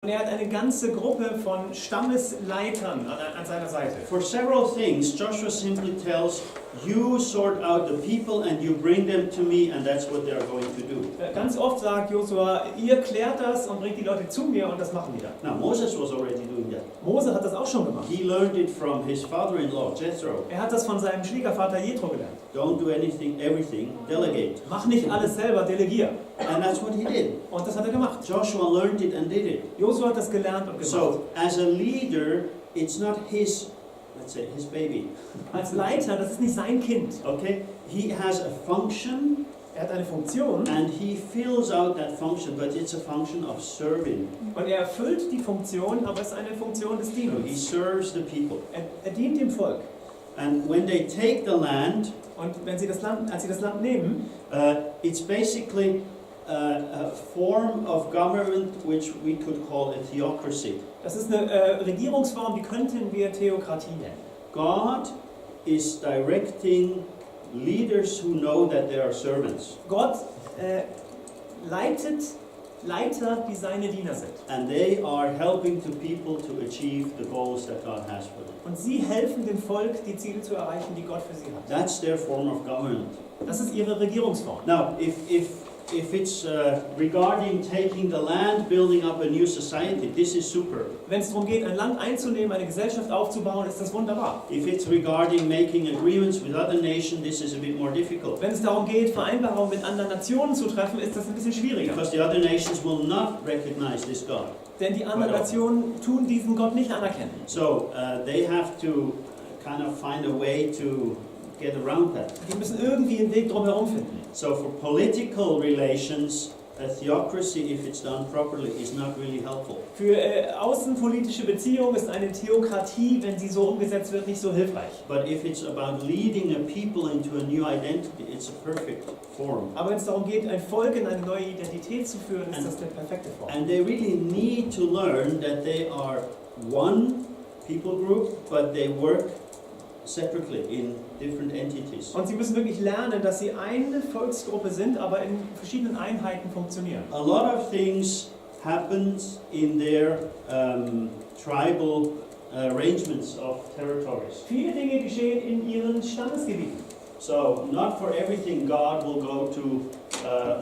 Und er hat eine ganze Gruppe von Stammesleitern an seiner Seite. For several things, Joshua simply tells, you sort out the people and you bring them to me, and that's what they are going to do. Ganz oft sagt Josua, ihr klärt das und bringt die Leute zu mir und das machen die dann. Now, Moses was already doing that. Mose hat das auch schon gemacht. He learned it from his father-in-law, Jethro. Er hat das von seinem Schwiegervater Jethro gelernt. Don't do everything, delegate. Mach nicht alles selber, delegier. And that's what he did. Und das hat er gemacht. Joshua learned it and did it. Josua hat das gelernt und gemacht. So, as a leader, it's not his, let's say, his baby. Als Leiter, das ist nicht sein Kind. Okay? He has a function. Er hat eine Funktion. And he fills out that function, but it's a function of serving. Und er erfüllt die Funktion, aber es ist eine Funktion des He Dienens. serves the people. Er dient dem Volk. And when they take the land, Und wenn sie als sie das Land nehmen, it's basically a form of government which we could call a theocracy. das ist eine Regierungsform, die könnten wir Theokratie nennen. God is directing leaders who know that they are servants. Gott leitet Leiter, die seine Diener sind. And they are helping to people to achieve the goals that God has for them. Und sie helfen dem Volk, die Ziele zu erreichen, die Gott für sie hat. That's their form of government. Das ist ihre Regierungsform. Now, if it's regarding taking the land, building up a new society, this is super. Wenn es darum geht, ein Land einzunehmen, eine Gesellschaft aufzubauen, ist das wunderbar. If it's regarding making agreements with other nations, this is a bit more difficult. Wenn es darum geht, Vereinbarungen mit anderen Nationen zu treffen, ist das ein bisschen schwieriger. Because the other nations will not recognize this God. Denn die anderen Nationen tun diesen Gott nicht anerkennen. So they have to kind of find a way to get around that. Die müssen irgendwie einen Weg drumherum finden. So for political relations, a theocracy, if it's done properly, is not really helpful. Für außenpolitische Beziehungen ist eine Theokratie, wenn sie so umgesetzt wird, nicht so hilfreich. But if it's about leading a people into a new identity, it's a perfect form. Aber wenn es darum geht, ein Volk in eine neue Identität zu führen, ist das die perfekte Form. And they really need to learn that they are one people group, but they work separately in different entities. Und sie müssen wirklich lernen, dass sie eine Volksgruppe sind, aber in verschiedenen Einheiten funktionieren. A lot of things happens in their tribal arrangements of territories. Viele Dinge geschehen in ihren Stammesgebieten. So not for everything God will go to,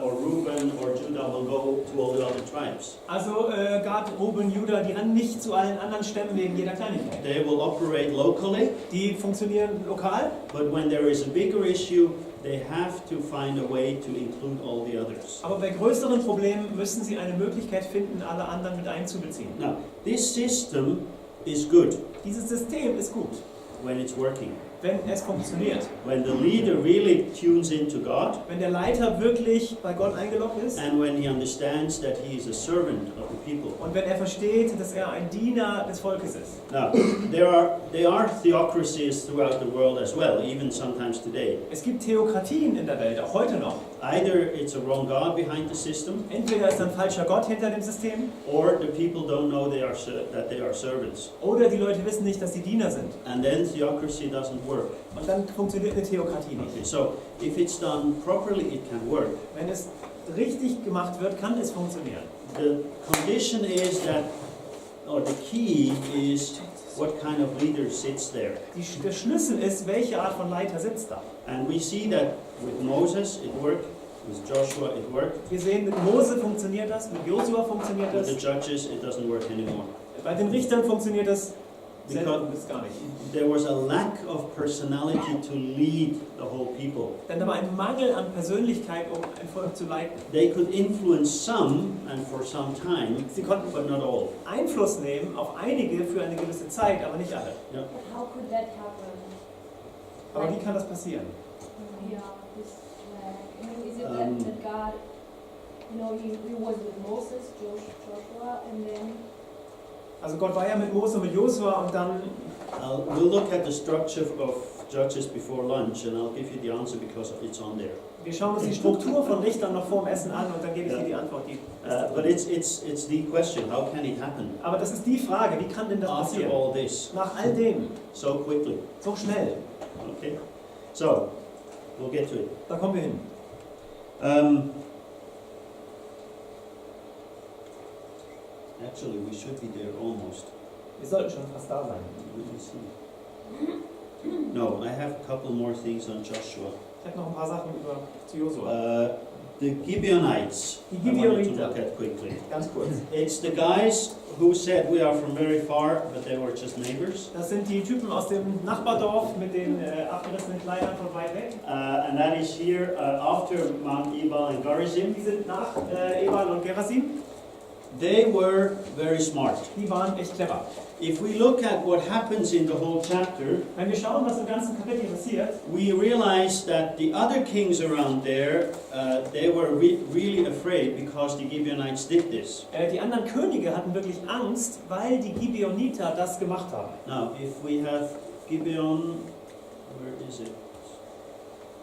or Reuben or Judah will go to all the other tribes. Also Gad, Ruben, Juda, die rennen nicht zu allen anderen Stämmen wegen jeder Kleinigkeit. They will operate locally. Die funktionieren lokal. But when there is a bigger issue, they have to find a way to include all the others. Aber bei größeren Problemen müssen sie eine Möglichkeit finden, alle anderen mit einzubeziehen. Now, this system is good Dieses System ist gut, when it's working. wenn es funktioniert. When the leader really tunes into God, Wenn der Leiter wirklich bei Gott eingeloggt ist and when he understands that he is a servant of the people. und wenn er versteht, dass er ein Diener des Volkes ist. Now, there are theocracies throughout the world as well, even sometimes today. Es gibt Theokratien in der Welt, auch heute noch. Either it's a wrong God behind the system, Entweder ist ein falscher Gott hinter dem System, or the people don't know that they are servants. oder die Leute wissen nicht, dass sie Diener sind. And then theocracy doesn't work. Und dann funktioniert eine Theokratie Okay, nicht. so if it's done properly, it can work. Wenn es richtig gemacht wird, kann es funktionieren. The condition is that, or the key is, what kind of leader sits there. Der Schlüssel ist, welche Art von Leiter sitzt da. And we see that with Moses it worked, with Joshua it worked, Wir sehen, mit Mose funktioniert das, mit Josua funktioniert with the das, judges it doesn't work anymore. bei den Richtern funktioniert das, Because selten bis gar nicht. there was a lack of personality to lead the whole people. Denn da war ein Mangel an Persönlichkeit, um ein Volk zu leiten. They could influence some and for some time, Sie konnten but not all. Einfluss nehmen auf einige für eine gewisse Zeit, aber nicht alle. Yeah. How could that happen? Aber wie kann das passieren? Yeah, this, I mean, is it that God, he was with Moses, Joshua, and then... Also Gott war ja mit Mose und mit Josua und dann, We'll look at the structure of Judges before lunch and I'll give you the answer because it's on there. wir schauen uns die Struktur von Richtern noch vor dem Essen an und dann gebe ich dir die Antwort. But it's the question, how can it happen Aber das ist die Frage, wie kann denn das after passieren? all this Nach all dem, so quickly? so schnell, Okay, so we'll get to it. da kommen wir hin. Actually, we should be there almost. Wir sollten schon fast da sein. Let me see. No, I have a couple more things on Joshua. Ich habe noch ein paar Sachen zu Josua. The Gibeonites, Die I wanted to Gibeoniter. look at quickly. Ganz kurz. It's the guys who said we are from very far, but they were just neighbors. Das sind die Typen aus dem Nachbardorf mit den abgerissenen Kleidern von weit weg. And that is here after Mount Ebal and Gerizim. Die sind nach Ebal und Gerasim. They were very smart. Die waren echt clever. If we look at what happens in the whole chapter, Wenn wir schauen, was im ganzen Kapitel passiert, we realize that the other kings around there, they were really afraid because the Gibeonites did this. die anderen Könige hatten wirklich Angst, weil die Gibeoniter das gemacht haben. Now, if we have Gibeon, where is it?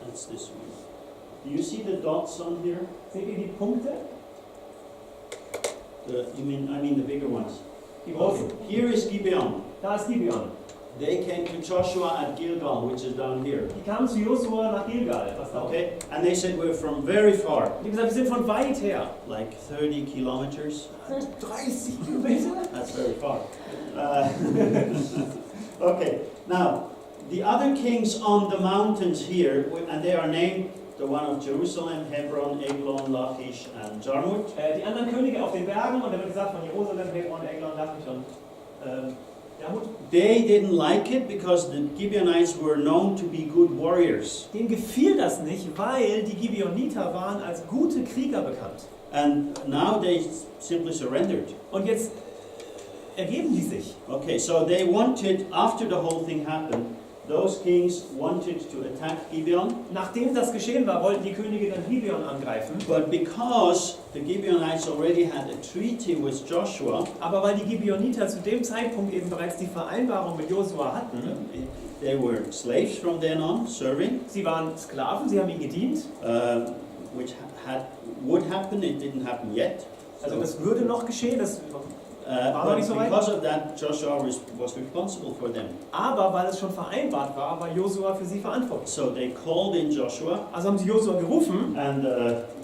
That's this one. Do you see the dots on here? Seht ihr die Punkte? I mean the bigger ones. Die großen. Here is Gibeon. Da ist Gibeon. They came to Joshua at Gilgal, which is down here. Die kamen zu Josua nach Gilgal, was da Okay, and they said we're from very far, Die haben gesagt, wir sind von weit her. like 30 kilometers. 30 Kilometer? That's very far. Okay, now the other kings on the mountains here, and they are named the one of Jerusalem, Hebron, Eglon, Lachish, and Jarmuth. Die anderen Könige auf den Bergen, und da wird gesagt von Jerusalem, Hebron, Eglon, Lachish und Jarmuth. They didn't like it because the Gibeonites were known to be good warriors. Denen gefiel das nicht, weil die Gibeoniter waren als gute Krieger bekannt. And now they simply surrendered. Und jetzt ergeben die sich. Okay, so they wanted, after the whole thing happened, those kings wanted to attack Gibeon. Nachdem das geschehen war, wollten die Könige dann Gibeon angreifen. But because the Gibeonites already had a treaty with Joshua, Aber weil die Gibeoniter zu dem Zeitpunkt eben bereits die Vereinbarung mit Josua hatten, they were slaves from then on, serving, sie waren Sklaven, sie haben ihm gedient. which would happen, it didn't happen yet. Also das würde noch geschehen, das war noch nicht so But weit. because of that, Joshua was responsible for them. Aber weil es schon vereinbart war, war Josua für sie verantwortlich. So they called in Joshua, Also haben sie Josua gerufen and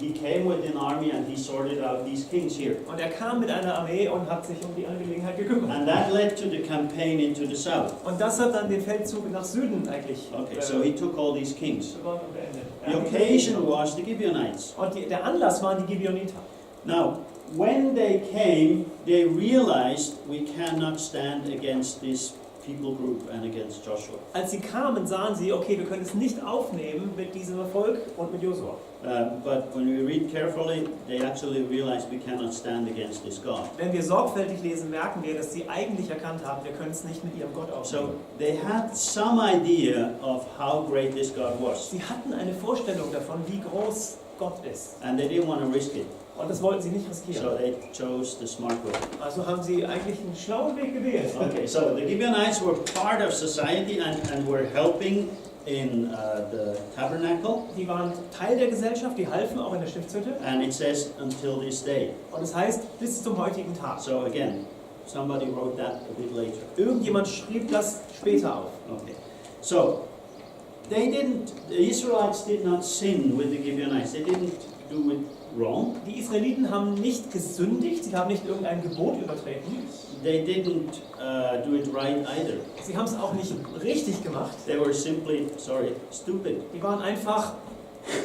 he came with an army and he sorted out these kings here. und er kam mit einer Armee und hat sich um die Angelegenheit gekümmert. And that led to the campaign into the south. Und das hat dann den Feldzug nach Süden eigentlich Okay, so he took all these kings. begonnen und beendet. The occasion was the Gibeonites. Und der Anlass waren die Gibeoniter. Now, when they came, they realized we cannot stand against this people group and against Joshua. Als sie kamen, sahen sie, okay, wir können es nicht aufnehmen mit diesem Volk und mit Josua. But when we read carefully, they actually realized we cannot stand against this God. Wenn wir sorgfältig lesen, merken wir, dass sie eigentlich erkannt haben, wir können es nicht mit ihrem Gott So aufnehmen. they had some idea of how great this God was, Sie hatten eine Vorstellung davon, wie groß Gott ist. and they didn't want to risk it. Und das wollten sie nicht So riskieren. they chose the smart way. Also haben sie eigentlich einen schlauen Weg gewählt. Okay, so the Gibeonites were part of society and were helping in the tabernacle, Die waren Teil der Gesellschaft, die halfen auch in der Stiftshütte. and it says until this day. Und das heißt, bis zum heutigen Tag. So again, somebody wrote that a bit later. Irgendjemand schrieb das später auf. Okay, so the Israelites did not sin with the Gibeonites. They didn't do it wrong. Die Israeliten haben nicht gesündigt, sie haben nicht irgendein Gebot übertreten. They didn't do it right either. Sie haben es auch nicht richtig gemacht. They were simply, stupid. Die waren einfach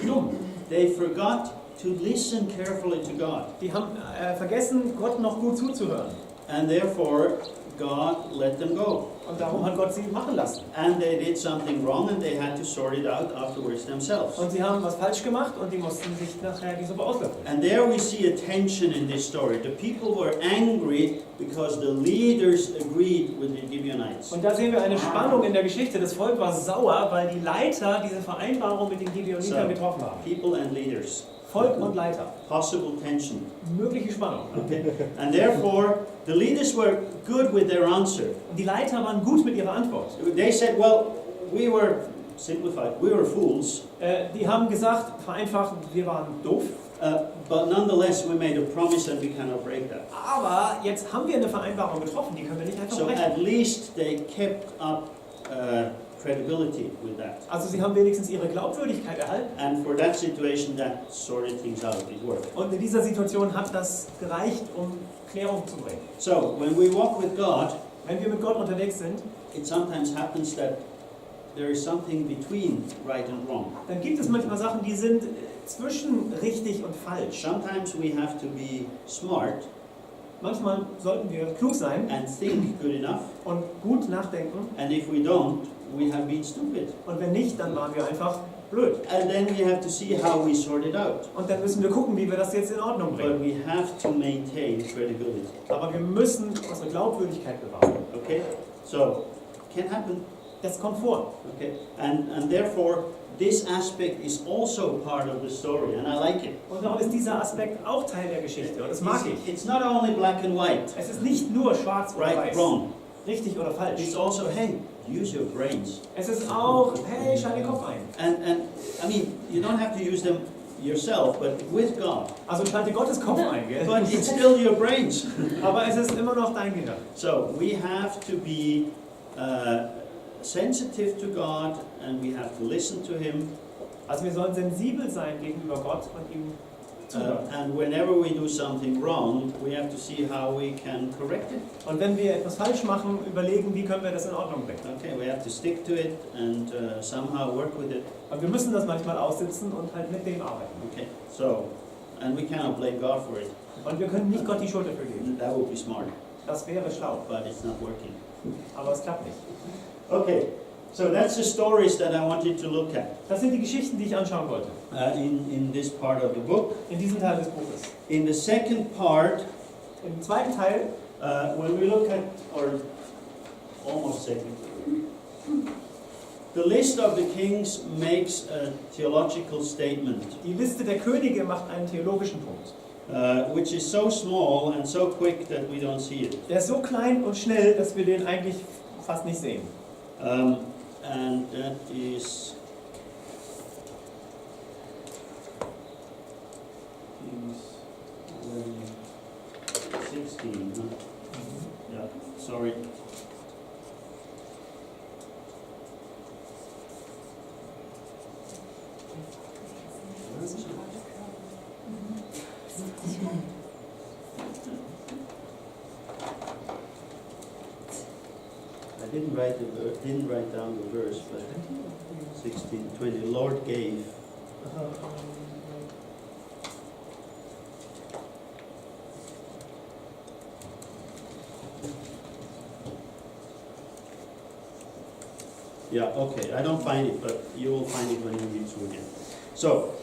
dumm. They forgot to listen carefully to God. Die haben vergessen, Gott noch gut zuzuhören. And therefore, God let them go. Und darum hat Gott sie machen lassen. And they did something wrong and they had to sort it out afterwards themselves. Und sie haben was falsch gemacht und die mussten sich nachher die Suppe auslöffeln. And there we see a tension in this story. The people were angry because the leaders agreed with the Gibeonites. Und da sehen wir eine Spannung in der Geschichte. Das Volk war sauer, weil die Leiter diese Vereinbarung mit den Gibeonitern getroffen haben. People and leaders. Volk und Leiter. Possible tension. Mögliche Spannung. Okay. And therefore, the leaders were good with their answer. Und die Leiter waren gut mit ihrer Antwort. They said, well, we were fools, Die haben gesagt, vereinfacht, wir waren doof. but nonetheless we made a promise and we cannot break that. Aber jetzt haben wir eine Vereinbarung getroffen, die können wir nicht einfach So brechen. at least they kept up credibility with that. Also sie haben wenigstens ihre Glaubwürdigkeit erhalten. And for that situation, that sorted things out. It worked. Und in dieser Situation hat das gereicht, um Klärung zu bringen. So, when we walk with God, Wenn wir mit Gott unterwegs sind, it sometimes happens that there is something between right and wrong. dann gibt es manchmal Sachen, die sind zwischen richtig und falsch. Sometimes we have to be smart Manchmal sollten wir klug sein and think good enough, und gut nachdenken. and if we don't, we have been stupid. Und wenn nicht, dann waren wir einfach blöd. And then we have to see how we sort it out. Und dann müssen wir gucken, wie wir das jetzt in Ordnung But bringen. we have to maintain credibility. Aber wir müssen unsere Glaubwürdigkeit bewahren. Okay? So, can happen. Das kommt vor. Okay? And therefore, this aspect is also part of the story, and I like it. Und darum ist dieser Aspekt auch Teil der Geschichte. Und das mag ich. It's not only black and white, Es ist nicht nur schwarz oder right, weiß, wrong. richtig oder falsch. It's also, hey, use your brains. Es ist auch, hey, schalt den Kopf ein. And I mean, you don't have to use them yourself, but with God. Also schalte Gottes Kopf ein, gell? But it's still your brains. Aber es ist immer noch dein Gedanke. So we have to be sensitive to God, and we have to listen to Him. Also wir sollen sensibel sein gegenüber Gott und ihm zuhören. And whenever we do something wrong, we have to see how we can correct it. Und wenn wir etwas falsch machen, überlegen, wie können wir das in Ordnung bringen. Okay, we have to stick to it and somehow work with it. Und wir müssen das manchmal aussitzen und halt mit dem arbeiten. Okay, so, and we cannot blame God for it. Und wir können nicht Gott die Schuld dafür geben. That would be smart, Das wäre schlau, but it's not working. aber es klappt nicht. Okay, so that's the stories that I wanted to look at Das sind die Geschichten, die ich anschauen wollte, in this part of the book. in diesem Teil des Buches. In the second part, Im zweiten Teil, when we look at, or almost second, the list of the kings makes a theological statement, die Liste der Könige macht einen theologischen Punkt. which is so small and so quick that we don't see it. Der ist so klein und schnell, dass wir den eigentlich fast nicht sehen. And that is Kings 16. Huh? Yeah, sorry. I didn't write down the verse, but 16:20. The Lord gave. Yeah, okay. I don't find it, but you will find it when you read through again. So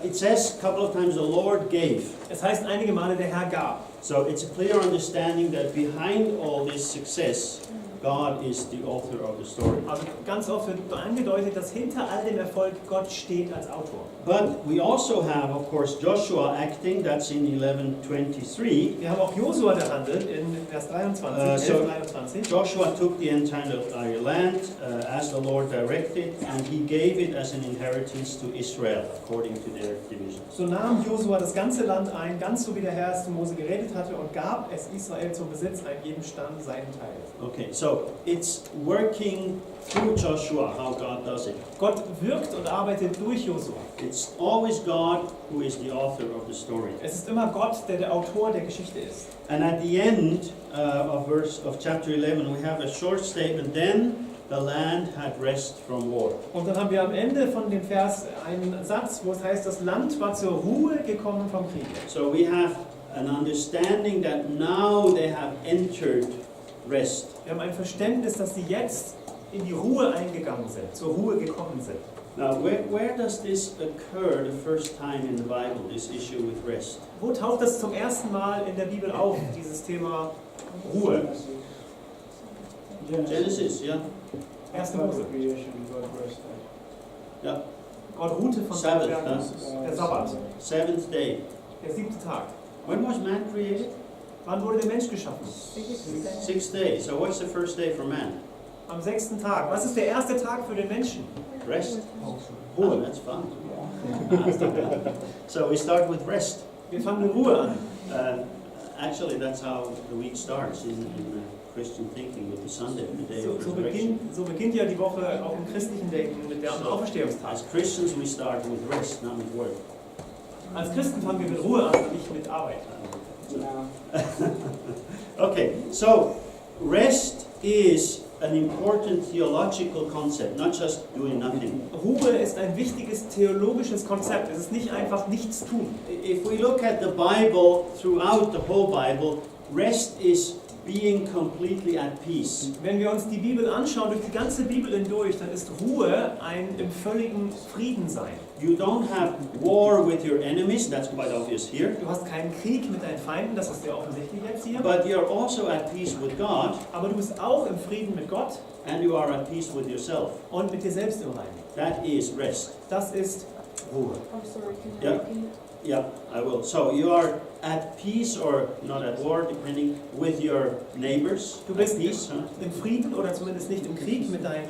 it says a couple of times the Lord gave. Es heißt einige Male, der Herr gab. So it's a clear understanding that behind all this success, God is the author of the story. Also ganz oft wird angedeutet, dass hinter all dem Erfolg Gott steht als Autor. But we also have, of course, Joshua acting. That's in 11:23. Wir haben auch Josua, der handelt, in Vers 23, So- 23. Joshua took the entire land as the Lord directed, and he gave it as an inheritance to Israel according to their divisions. So nahm Josua das ganze Land ein, ganz so wie der Herr es zu Mose geredet hatte, und gab es Israel zum Besitz, ein jedem Stand seinen Teil. Okay, so it's working through Joshua how God does it. Gott wirkt und arbeitet durch Josua. It's always God who is the author of the story. Es ist immer Gott, der der Autor der Geschichte ist. And at the end of chapter 11, we have a short statement. Then the land had rest from war. Und dann haben wir am Ende von dem Vers einen Satz, wo es heißt, das Land war zur Ruhe gekommen vom Krieg. So we have an understanding that now they have entered rest. Wir haben ein Verständnis, dass sie jetzt in die Ruhe eingegangen sind, zur Ruhe gekommen sind. Now, where does this occur the first time in the Bible, this issue with rest? Wo taucht das zum ersten Mal in der Bibel auf, dieses Thema Ruhe? Genesis, yeah? 1. Mose. Yeah. Gott ruhte von Sabbath, seinem Werk. Der Sabbat, Seventh day. der 7. Tag. When was man created? Wann wurde der Mensch geschaffen? Sixth day. So what's the first day for man? Am 6. Tag. Was ist der erste Tag für den Menschen? Rest. Oh, that's fun. So we start with rest. Wir fangen mit Ruhe an. Actually, that's how the week starts in Christian thinking with the Sunday, the day of resurrection. So beginnt ja die Woche auch im christlichen Denken mit der Auferstehungstag. As Christians, we start with rest, not with work. Als Christen fangen wir mit Ruhe an und nicht mit Arbeit. Okay, so rest is an important theological concept, not just doing nothing. Ruhe ist ein wichtiges theologisches Konzept. Es ist nicht einfach nichts tun. If we look at the Bible, throughout the whole Bible, rest is being completely at peace. Wenn wir uns die Bibel anschauen, durch die ganze Bibel hindurch, dann ist Ruhe ein im völligen Frieden sein. You don't have war with your enemies, that's quite obvious here. Du hast keinen Krieg mit deinen Feinden, das ist sehr offensichtlich jetzt hier. But you're also at peace with God, Aber du bist auch im Frieden mit Gott and you are at peace with yourself. und mit dir selbst im Reinen. That is rest. Das ist Ruhe. I'm sorry, can Yeah. you repeat? Yeah, I will. So you are at peace or not at war, depending, with your neighbors. Du bist At peace, huh? im Frieden oder zumindest nicht im Krieg mit deinen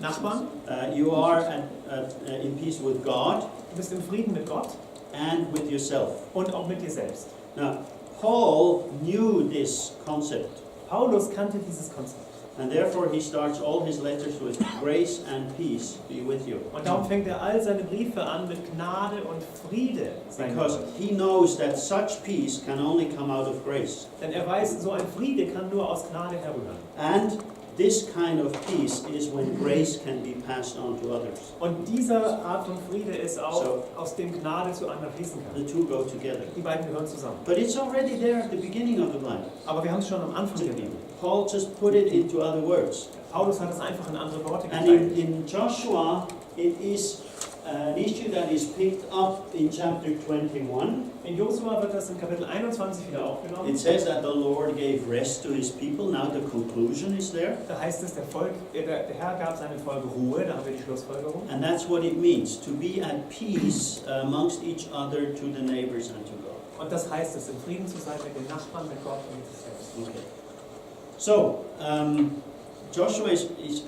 Nachbarn. You are in peace with God Du bist im Frieden mit Gott and with yourself. und auch mit dir selbst. Now, Paul knew this concept, Paulus kannte dieses Konzept. and therefore he starts all his letters with grace and peace be with you. Und darum fängt er all seine Briefe an mit Gnade und Friede. Sein Because Gott. he knows that such peace can only come out of grace. Denn er weiß, so ein Friede kann nur aus Gnade herrühren. And this kind of peace is when grace can be passed on to others. Und diese Art von Friede ist auch, So- aus dem Gnade zu anderen fließen The kann. two go together. Die beiden gehören zusammen. But it's already there at the beginning of the Bible. Aber wir haben es schon am Anfang der Bibel. Paul just put it into other words. Paulus hat es einfach in andere Worte And geteilt. in Joshua, it is an issue that is picked up in chapter 21. In Josua wird das in Kapitel 21 wieder aufgenommen. It says that the Lord gave rest to his people. Now the conclusion is there. Da heißt es, der Herr gab seinem Volk Ruhe, da haben wir die Schlussfolgerung. And that's what it means, to be at peace amongst each other, to the neighbors and to God. Und das heißt es, im Frieden zu sein mit den Nachbarn, mit Gott und mit sich selbst. Okay. So, Joshua is,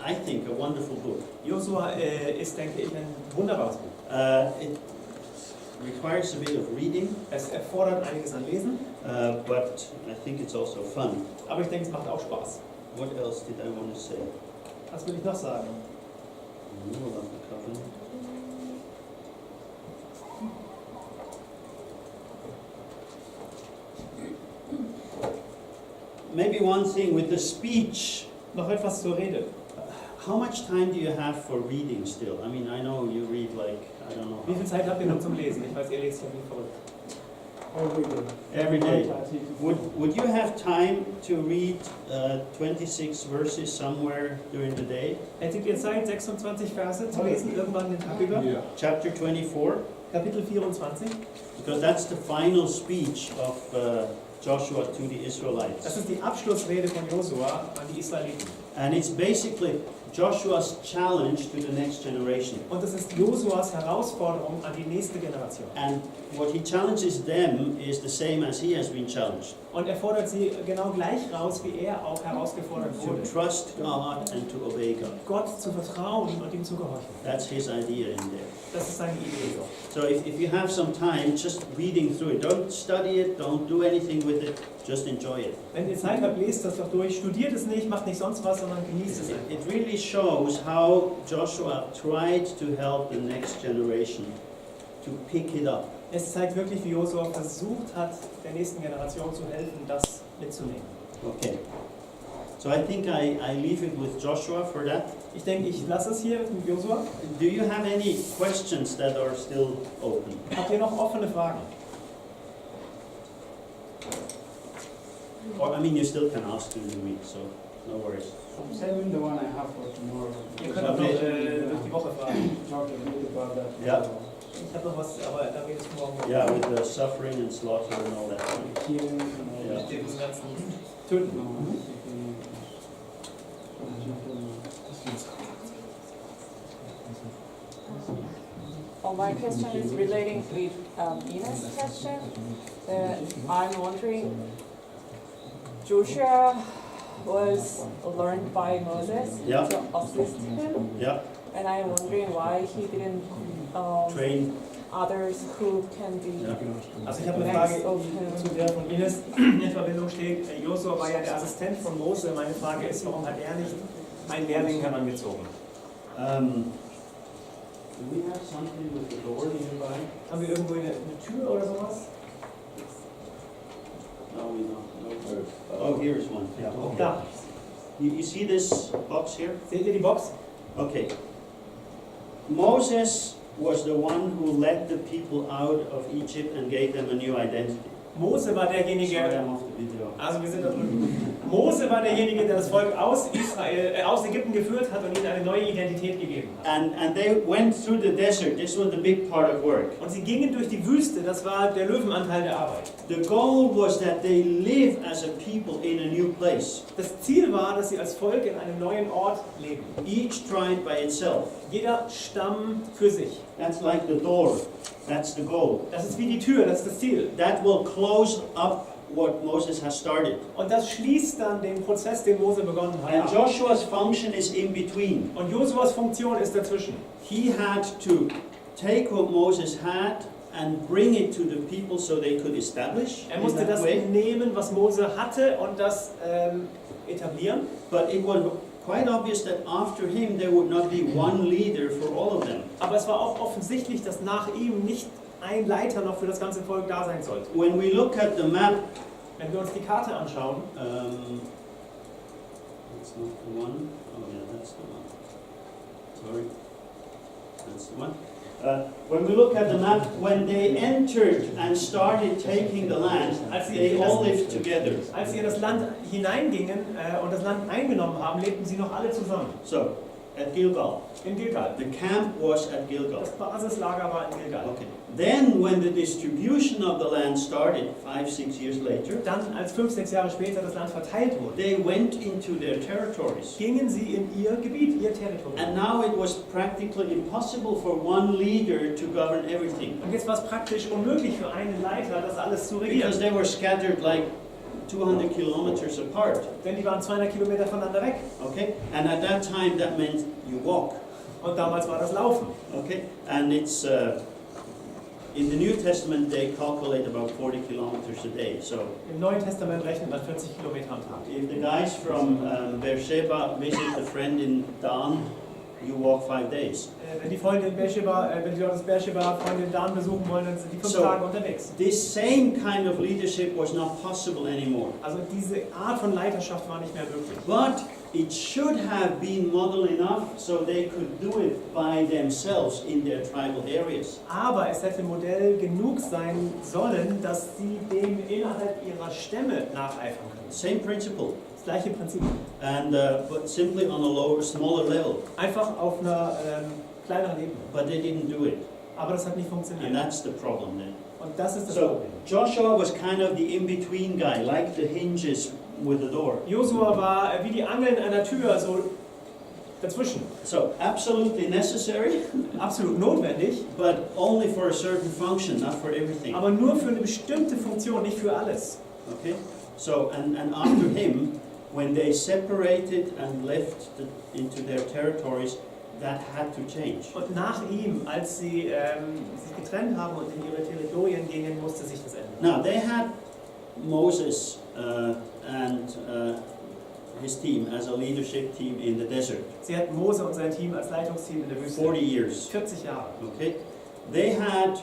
I think, a wonderful book. Josua ist, denke ich, ein wunderbares Buch. It requires a bit of reading, Es erfordert einiges an Lesen, but I think it's also fun. aber ich denke, es macht auch Spaß. What else did I want to say? Was will ich noch sagen? Renewal of the covenant. Maybe one thing with the speech. Noch etwas zur Rede. How much time do you have for reading still? I mean, I know you read like, I don't know. Wie viel Zeit habt ihr noch zum Lesen? Ich weiß, ihr lest ja wie verrückt. Every day. Would you have time to read 26 verses somewhere during the day? Hättet ihr Zeit, 26 Verse zu lesen, irgendwann den Tag über? Chapter 24? Kapitel 24. Because that's the final speech of Joshua to the Israelites. Das ist die Abschlussrede von Josua an die Israeliten. And it's basically Joshua's challenge to the next generation. Und das ist Josuas Herausforderung an die nächste Generation. And what he challenges them is the same as he has been challenged. Und er fordert sie genau gleich raus, wie er auch herausgefordert To wurde. trust God and to obey God. Gott zu vertrauen und ihm zu gehorchen. That's his idea in there. Das ist seine Idee. So if you have some time, just reading through it. Don't study it, don't do anything with it, just enjoy it. Wenn ihr Zeit habt, lest das doch durch. Studiert es nicht, macht nicht sonst was, sondern genießt es einfach. It really shows how Joshua tried to help the next generation to pick it up. Es zeigt wirklich, wie Josua versucht hat, der nächsten Generation zu helfen, das mitzunehmen. Okay. So I think I leave it with Joshua for that. Ich denke, ich lasse es hier mit Josua. Do you have any questions that are still open? Habt ihr noch offene Fragen? Or I mean, you still can ask during the week, so no worries. I'm saving the one I have for tomorrow. Ihr könnt auch noch durch die Woche fragen. Talk a bit about that. Yeah. Ich habe noch was, aber da redest du morgen. Yeah, with the suffering and slaughter and all that. Killing and all Yeah. that. Mit dem ganzen Töten. No, Well, my question is relating with Ina's question. I'm wondering, Joshua was learned by Moses Yeah. to assist him, Yeah, and I'm wondering why he didn't train others who can be Yeah. Also ich habe eine next Frage of zu him. der von Ines in Verbindung steht. Josua war ja der Assistent von Mose. Meine Frage ist, warum hat er nicht einen Lehrling herangezogen? Do we have something with the door nearby? Haben wir irgendwo eine Tür oder sowas? No, we don't. No. Oh, here's one. Yeah. Okay. Da. You see this box here? Seht ihr die Box? Okay. Moses was the one who led the people out of Egypt and gave them a new identity. Mose war derjenige, Sorry, I'm off the video. also wir sind da drüben. Mose war derjenige, der das Volk aus Ägypten geführt hat und ihnen eine neue Identität gegeben hat. And they went through the desert. This was the big part of work. Und sie gingen durch die Wüste, das war der Löwenanteil der Arbeit. The goal was that they live as a people in a new place, Das Ziel war, dass sie als Volk in einem neuen Ort leben. each tribe by itself. Jeder Stamm für sich. That's like the door. That's the goal. Das ist wie die Tür, das ist das Ziel. That will close up what Moses has started. Und das schließt dann den Prozess, den Mose begonnen And hat. Joshua's function is in between. Und Josuas Funktion ist dazwischen. He had to take what Moses had and bring it to the people so they could establish Er in musste that das way. nehmen, was Mose hatte, und das etablieren. But it was quite obvious that after him there would not be one leader for all of them. Aber es war auch offensichtlich, dass nach ihm nicht ein Leiter noch für das ganze Volk da sein sollte. When we look at the map, Wenn wir uns die Karte anschauen, that's not the one. Oh yeah, that's the one. Sorry, that's the one. When we look at the map, when they entered and started taking the land, they all lived together. als sie in das Land hineingingen und das Land eingenommen haben, lebten sie noch alle zusammen. So, at Gilgal. In Gilgal. The camp was at Gilgal. Das Basislager war in Gilgal. Okay. Then, when the distribution of the land started, 5-6 years later, Dann, als 5-6 Jahre später das Land verteilt wurde, they went into their territories. gingen sie in ihr Gebiet, ihr Territorium. And now it was practically impossible for one leader to govern everything. Und jetzt war es praktisch unmöglich für einen Leiter, das alles zu Because regieren. they were scattered like 200 kilometers apart. Denn die waren 200 Kilometer voneinander weg. Okay? And at that time, that meant you walk. Und damals war das Laufen. Okay? And it's, in the New Testament, they calculate about 40 kilometers a day. So Im Neuen Testament rechnet man 40 Kilometer am Tag. if the guys from Beersheba visit a friend in Dan, you walk 5 days. Wenn die Freunde in Beersheba, wenn die Leute aus Beersheba Freunde in Dan besuchen wollen, dann sind die 5 So- Tage unterwegs. This same kind of leadership was not possible anymore. Also diese Art von Leiterschaft war nicht mehr möglich. But it should have been model enough so they could do it by themselves in their tribal areas. Aber es hätte Modell genug sein sollen, dass sie dem innerhalb ihrer Stämme nacheifern können. Same principle, Das gleiche Prinzip. and but simply on a lower, smaller level. Einfach auf einer kleineren Ebene. But they didn't do it, Aber das hat nicht and funktioniert. that's the problem then. Und das ist das So Problem. Joshua was kind of the in-between guy, like the hinges with the door. Josua war wie die Angeln einer Tür, so dazwischen. So absolutely necessary, Absolut notwendig, but only for a certain function, not for everything. aber nur für eine bestimmte Funktion, nicht für alles. Okay? So, and after him, when they separated and left into their territories, that had to change. Und nach ihm, als sie sich getrennt haben und in ihre Territorien gingen, musste sich das ändern. Now, they had Moses and his team as a leadership team in the desert, Sie hatten Mose und sein Team als Leitungsteam in der Wüste. 40 years. 40 Jahre. Okay? They had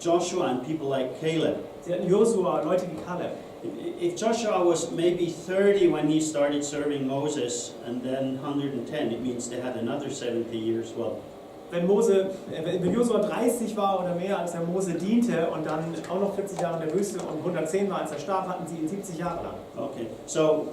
Joshua and people like Caleb. Sie hatten Josua, Leute wie Kaleb. If Joshua was maybe 30 when he started serving Moses and then 110, it means they had another 70 years. Well, Wenn Josua 30 war oder mehr, als er Mose diente und dann auch noch 40 Jahre in der Wüste und 110 war, als er starb, hatten sie ihn 70 Jahre lang. okay. So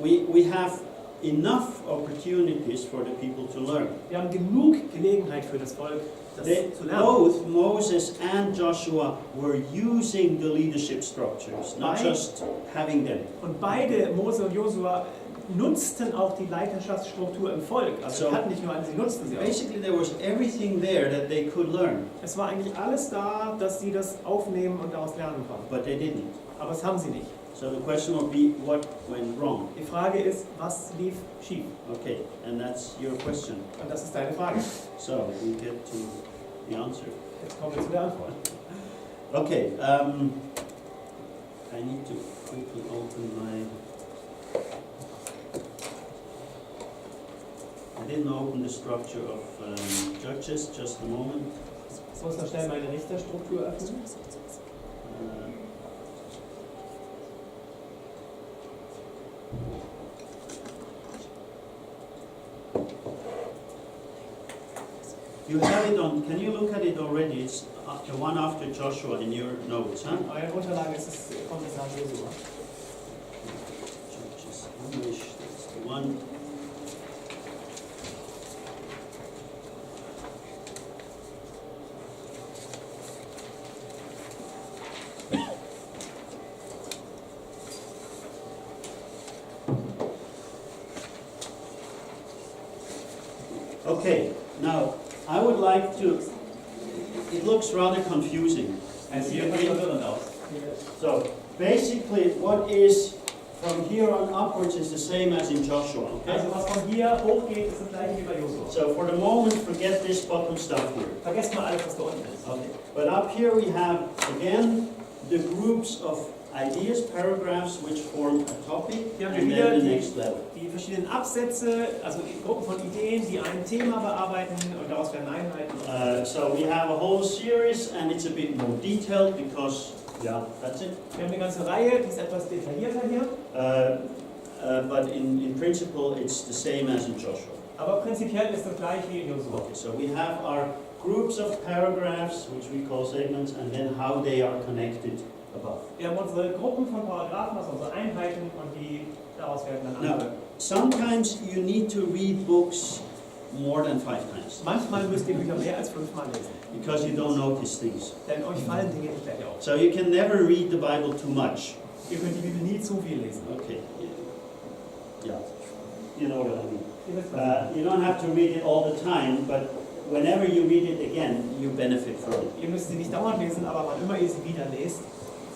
we have enough opportunities for the people to learn. Wir haben genug Gelegenheit für das Volk, das zu lernen. Both Moses and Joshua were using the leadership structures, not Right. just having them. Und beide, Mose und Josua, nutzten auch die Leiterschaftsstruktur im Volk. Also So- sie hatten nicht nur eine, sie nutzten sie auch. Basically, there was everything there that they could learn, Es war eigentlich alles da, dass sie das aufnehmen und daraus lernen konnten. but they didn't. Aber das haben sie nicht. So the question would be, what went wrong? Die Frage ist, was lief schief? Okay, and that's your question. Und das ist deine Frage. So we get to the answer. Jetzt kommen wir zu der Antwort. Okay, I need to quickly open my... I didn't open the structure of Judges, just a moment. Ich muss noch schnell meine Richterstruktur öffnen. You have it on, can you look at it already? It's the one after Joshua in your notes, huh? Eure Unterlage ist kommt es nach Josua. Judges, English, that's the one. Okay, now I would like to, it looks rather confusing. Es sieht etwas verwirrend aus. So basically what is from here on upwards is the same as in Joshua, okay? Also was von hier hochgeht, ist das gleiche wie bei Josua. So for the moment forget this bottom stuff here. Vergesst mal alles, was da unten ist. Okay. But up here we have again the groups of ideas, paragraphs which form a topic Hier haben and wir then the wieder next level. die verschiedenen Absätze, also Gruppen von Ideen, die ein Thema bearbeiten und daraus werden Einheiten. So we have a whole series and it's a bit more detailed because, yeah, that's it. Wir haben eine ganze Reihe, die ist etwas detaillierter hier, But in principle it's the same as in Joshua. aber prinzipiell ist das gleich wie in Josua. Okay, so we have our groups of paragraphs, which we call segments, and then how they are connected above. Wir haben unsere Gruppen von Paragraphen, also unsere Einheiten und die daraus werden dann andere. Sometimes you need to read books more than 5 times Manchmal müsst ihr Bücher mehr als 5-mal lesen, because you don't notice things. denn euch fallen Dinge nicht gleich auf. So you can never read the Bible too much. Ihr könnt die Bibel nie zu viel lesen. Okay. Yeah. You know what I mean. Ihr wisst, was You don't have to read it all the time, but whenever you read it again, you benefit from it. ihr müsst sie nicht dauernd lesen, aber wann immer ihr sie wieder lest,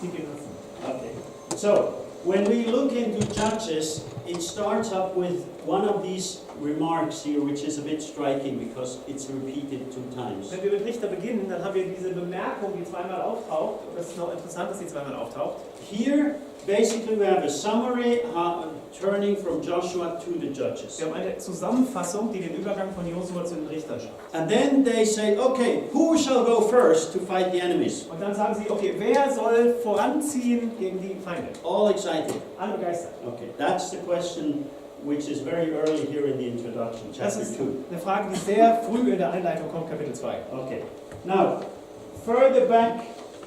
sie benutzen. Okay. So, when we look into Judges, it starts up with one of these remarks here, which is a bit striking because it's repeated 2 times. Wenn wir mit Richter beginnen, dann haben wir diese Bemerkung, die zweimal auftaucht. Und das ist noch interessant, dass sie zweimal auftaucht. Here, basically, we have a summary turning from Joshua to the Judges. Wir haben eine Zusammenfassung, die den Übergang von Josua zu den Richtern schafft. And then they say, okay, who shall go first to fight the enemies? Und dann sagen sie, okay, wer soll voranziehen gegen die Feinde? All excited. Alle begeistert. Okay, that's the question which is very early here in the introduction, Das chapter ist 2. eine Frage, die sehr früh in der Einleitung kommt, Kapitel 2. Okay. Now, further back,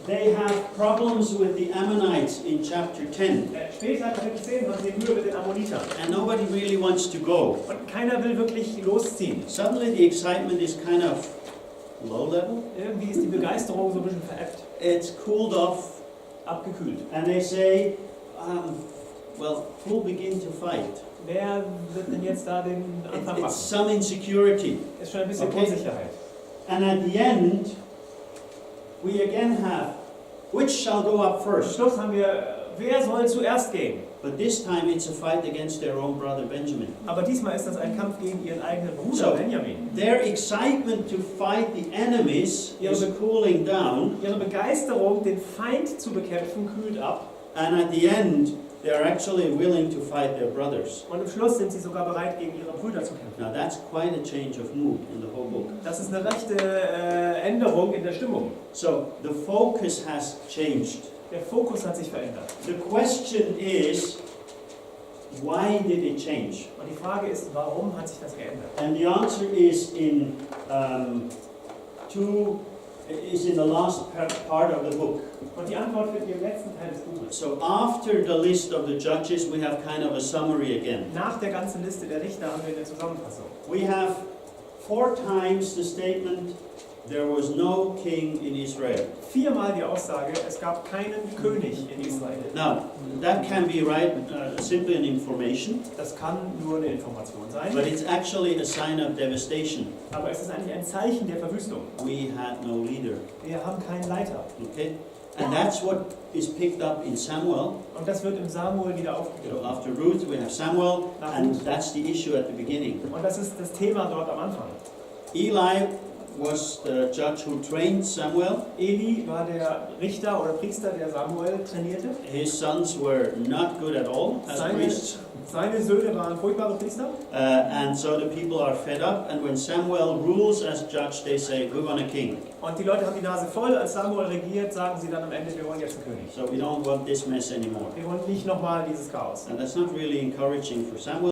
they have problems with the Ammonites in chapter 10. Später, Kapitel 10, haben sie Mühe mit den Ammonitern. And nobody really wants to go. Und keiner will wirklich losziehen. Suddenly the excitement is kind of low level. Irgendwie ist die Begeisterung so ein bisschen veräppt, It's cooled off. abgekühlt. And they say, well, who'll begin to fight? Wer wird denn jetzt da den Anfang It's machen? some insecurity. Ist schon ein bisschen Okay. Unsicherheit. And at the end, we again have, which shall go up Am first? Schluss haben wir, wer soll zuerst gehen? But this time it's a fight against their own brother Benjamin. Aber diesmal ist das ein Kampf gegen ihren eigenen Bruder So, Benjamin. their excitement to fight the enemies is cooling down, Ihre Begeisterung, den Feind zu bekämpfen, kühlt ab. and at the end, they are actually willing to fight their brothers. Und im Schluss sind sie sogar bereit, gegen ihre Brüder zu kämpfen. Now that's quite a change of mood in the whole book. Das ist eine rechte Änderung in der Stimmung. So the focus has changed. Der Fokus hat sich verändert. The question is, why did it change? Und die Frage ist, warum hat sich das geändert? And the answer is in the last part of the book. Und die Antwort findet ihr im letzten Teil des Buches. So after the list of the judges, we have kind of a summary again. Nach der ganzen Liste der Richter haben wir eine Zusammenfassung. We have 4 times the statement, there was no king in Israel. 4-mal die Aussage, es gab keinen König in Israel. Now, that can be simply an information, Das kann nur eine Information sein, but it's actually a sign of devastation. aber es ist eigentlich ein Zeichen der Verwüstung. We had no leader, Wir haben keinen Leiter. okay? And that's what is picked up in Samuel. Und das wird im Samuel wieder So aufgegriffen. after Ruth, we have Samuel, and that's the issue at the beginning. Und das ist das Thema dort am Anfang. Eli was the judge who trained Samuel. Eli war der Richter oder Priester, der Samuel trainierte. His sons were not good at all as priests. Seine Söhne waren furchtbare Priester. And so the people are fed up, and when Samuel rules as judge, they say, we want a king. Und die Leute haben die Nase voll. Als Samuel regiert, sagen sie dann am Ende, wir wollen jetzt einen König. So we don't want this mess anymore. Wir wollen nicht nochmal dieses Chaos. And that's not really encouraging for Samuel.